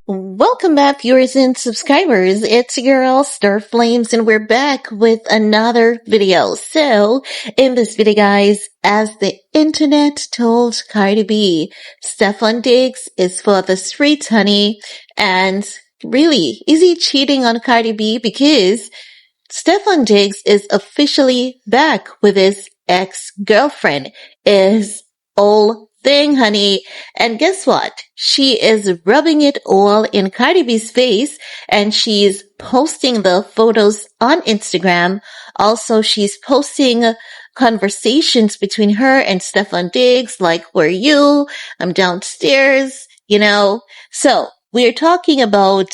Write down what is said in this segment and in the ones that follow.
Welcome back, viewers and subscribers. It's your girl, Star Flames, and we're back with another video. So, in this video, guys, as the internet told Cardi B, Stefon Diggs is for the streets, honey. And really, is he cheating on Cardi B? Because Stefon Diggs is officially back with his ex-girlfriend, his old thing, honey. And guess what? She is rubbing it all in Cardi B's face, and she's posting the photos on Instagram. Also, she's posting conversations between her and Stefon Diggs, like, where are you? I'm downstairs, you know. So, we're talking about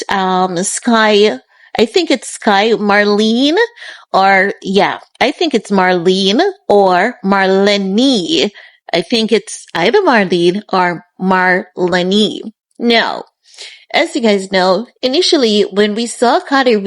Sky. I think it's Sky Marlene, or yeah, I think it's Marlene or Marlene. I think it's either Marlene or Marlene. Now, as you guys know, initially when we saw Cardi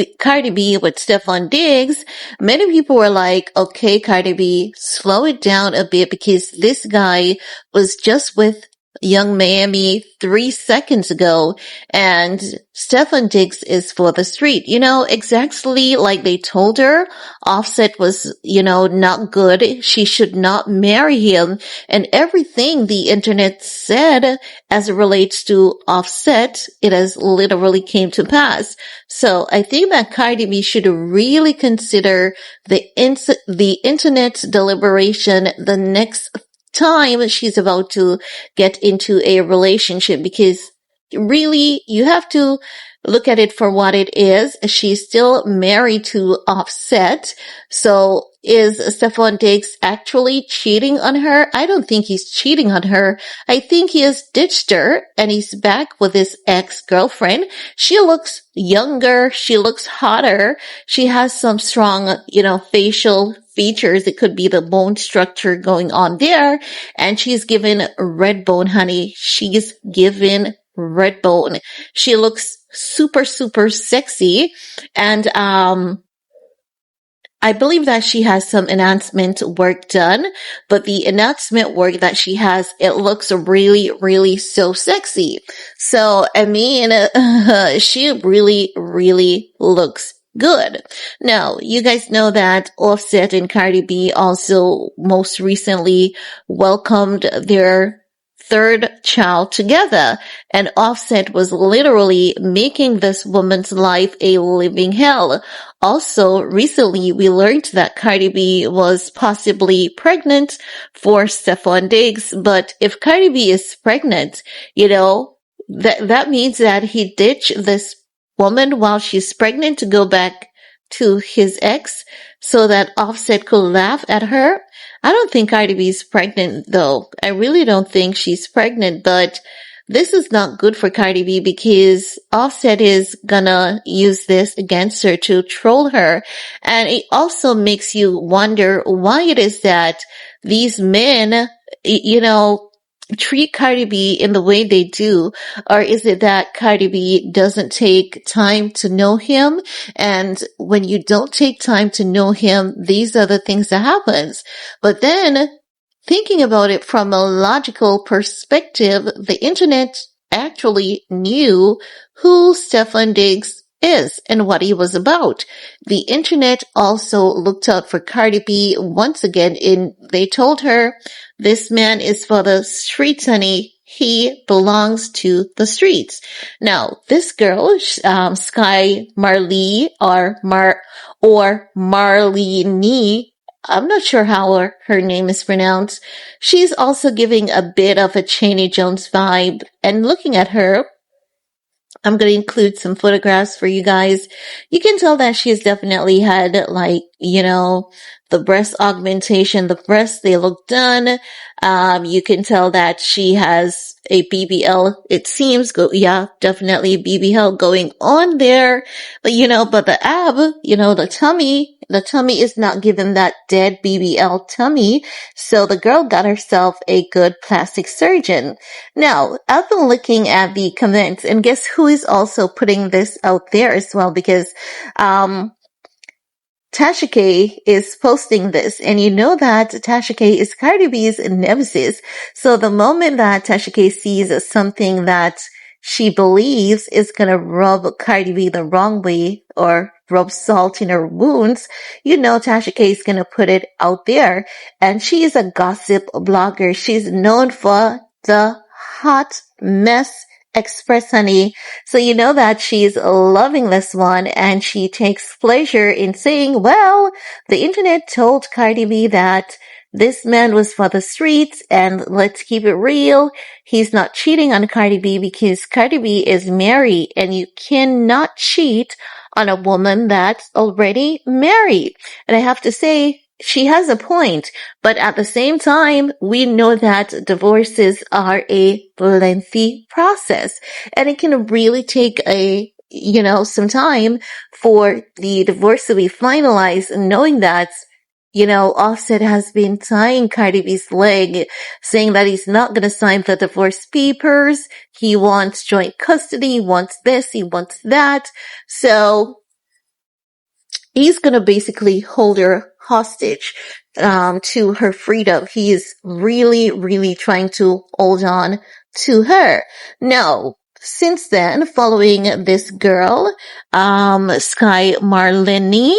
B with Stefon Diggs, many people were like, okay, Cardi B, slow it down a bit because this guy was just with Young Miami 3 seconds ago, and Stefan Diggs is for the street. You know, exactly like they told her, Offset was, not good. She should not marry him, and everything the internet said as it relates to Offset, it has literally came to pass. So I think that Cardi B should really consider the internet's deliberation the next time she's about to get into a relationship, because really you have to look at it for what it is. She's still married to Offset. So is Stefon Diggs actually cheating on her? I don't think he's cheating on her. I think he has ditched her and he's back with his ex-girlfriend. She looks younger. She looks hotter. She has some strong, facial features. It could be the bone structure going on there. And she's given red bone, honey. She's given red bone. She looks super, super sexy. And, I believe that she has some enhancement work done, but the enhancement work that she has, it looks really, really so sexy. So, I mean, she really, really looks good. Now, you guys know that Offset and Cardi B also most recently welcomed their third child together, and Offset was literally making this woman's life a living hell. Also, recently we learned that Cardi B was possibly pregnant for Stefon Diggs, but if Cardi B is pregnant, that means that he ditched this woman while she's pregnant to go back to his ex so that Offset could laugh at her. I don't think Cardi B is pregnant though. I really don't think she's pregnant, but this is not good for Cardi B because Offset is gonna use this against her to troll her. And it also makes you wonder why it is that these men, treat Cardi B in the way they do, or is it that Cardi B doesn't take time to know him? And when you don't take time to know him, these are the things that happens. But then, thinking about it from a logical perspective, the internet actually knew who Stefon Diggs is and what he was about. The internet also looked out for Cardi B once again, they told her, this man is for the streets, honey. He belongs to the streets. Now, this girl, Sky Marley or Marlene, I'm not sure how her name is pronounced. She's also giving a bit of a Cheney Jones vibe. And looking at her, I'm going to include some photographs for you guys. You can tell that she's definitely had the breast augmentation, the breasts, they look done. You can tell that she has a BBL, it seems, definitely BBL going on there. But, but the ab, the tummy is not given that dead BBL tummy. So the girl got herself a good plastic surgeon. Now, I've been looking at the comments, and guess who is also putting this out there as well, because, Tashak is posting this, and you know that Tashak is Cardi B's nemesis. So the moment that Tashak sees something that she believes is gonna rub Cardi B the wrong way or rub salt in her wounds, Tasha K is gonna put it out there. And she is a gossip blogger. She's known for the hot mess express, honey. So you know that she's loving this one, and she takes pleasure in saying, well, the internet told Cardi B that this man was for the streets, and let's keep it real. He's not cheating on Cardi B because Cardi B is married, and you cannot cheat on a woman that's already married. And I have to say, she has a point, but at the same time, we know that divorces are a lengthy process, and it can really take some time for the divorce to be finalized, knowing that Offset has been tying Cardi B's leg, saying that he's not going to sign the divorce papers. He wants joint custody. He wants this. He wants that. So he's going to basically hold her hostage to her freedom. He is really, really trying to hold on to her. Now, since then, following this girl, Sky Marlene,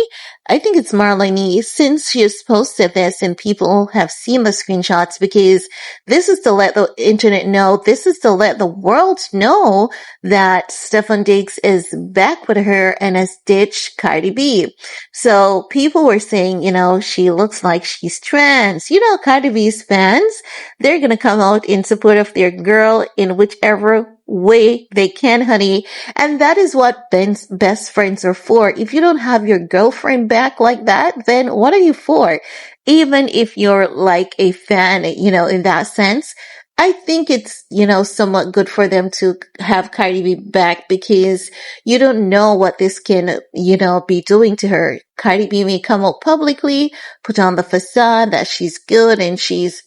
I think it's Marlene, since she has posted this and people have seen the screenshots, because this is to let the internet know, this is to let the world know that Stefon Diggs is back with her and has ditched Cardi B. So people were saying, she looks like she's trans. Cardi B's fans, they're gonna come out in support of their girl in whichever way they can, honey. And that is what best friends are for. If you don't have your girlfriend back like that, then what are you for? Even if you're like a fan, in that sense, I think it's, somewhat good for them to have Cardi B back, because you don't know what this can, be doing to her. Cardi B may come out publicly, put on the facade that she's good and she's,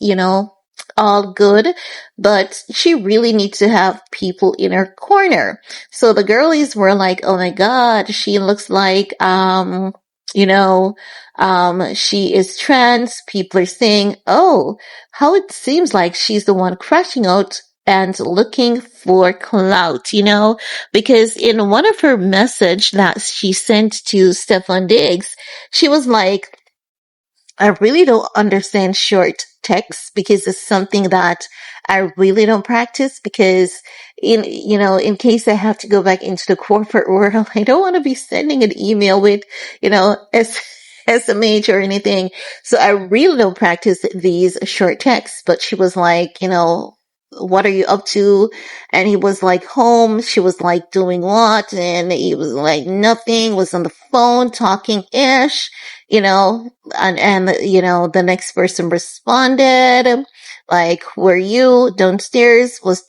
all good, but she really needs to have people in her corner. So the girlies were like, oh my God, she looks like, she is trans. People are saying, oh, how it seems like she's the one crashing out and looking for clout, because in one of her message that she sent to Stefon Diggs, she was like, I really don't understand short text, because it's something that I really don't practice, because in case I have to go back into the corporate world, I don't want to be sending an email with, SMH or anything. So I really don't practice these short texts. But she was like, what are you up to? And he was like, home. She was like, doing what? And he was like, nothing, was on the phone talking ish, and the next person responded, like, were you downstairs? Was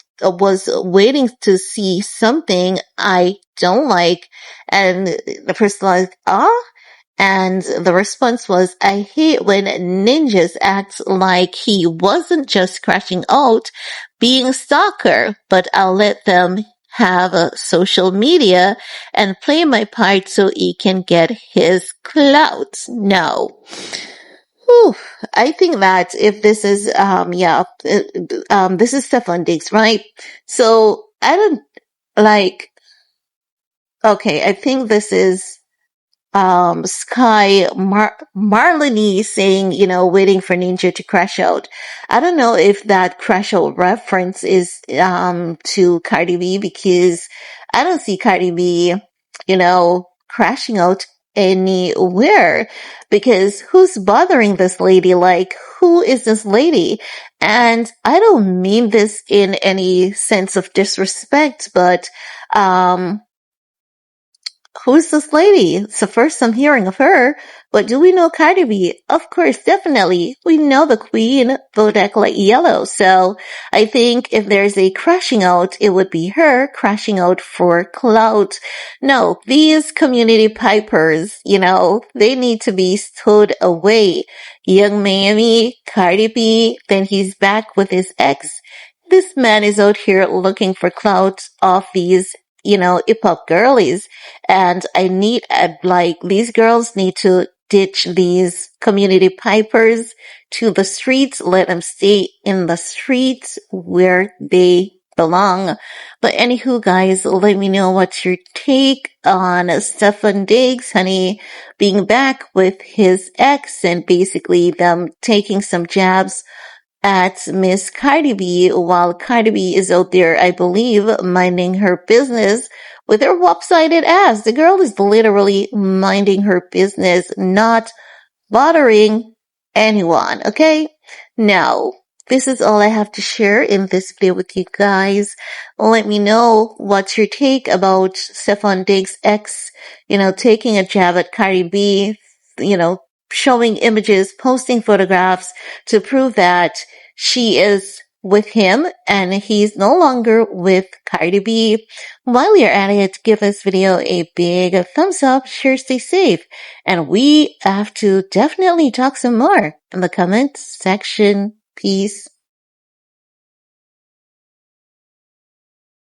waiting to see something I don't like. And the person like, and the response was, I hate when ninjas act like he wasn't just crashing out, being a stalker, but I'll let them have a social media and play my part so he can get his clout. No. Whew. I think that if this is, this is Stefon Diggs, right? So I don't okay, I think this is Sky Marlene saying, waiting for Ninja to crash out. I don't know if that crash out reference is to Cardi B, because I don't see Cardi B, crashing out anywhere, because who's bothering this lady? Like, who is this lady? And I don't mean this in any sense of disrespect, but who's this lady? It's the first I'm hearing of her. But do we know Cardi B? Of course, definitely. We know the queen, Bodak like yellow. So I think if there's a crashing out, it would be her crashing out for clout. No, these community pipers, they need to be stood away. Young Miami, Cardi B, then he's back with his ex. This man is out here looking for clout off these hip-hop girlies. And these girls need to ditch these community pipers to the streets. Let them stay in the streets where they belong. But anywho, guys, let me know what's your take on Stefon Diggs, honey, being back with his ex and basically them taking some jabs at Miss Cardi B while Cardi B is out there, I believe, minding her business with her lopsided ass. The girl is literally minding her business, not bothering anyone, okay? Now, this is all I have to share in this video with you guys. Let me know what's your take about Stefon Diggs' ex, taking a jab at Cardi B, showing images, posting photographs to prove that she is with him and he's no longer with Cardi B. While you're at it, give this video a big thumbs up, share, stay safe, and we have to definitely talk some more in the comments section. Peace.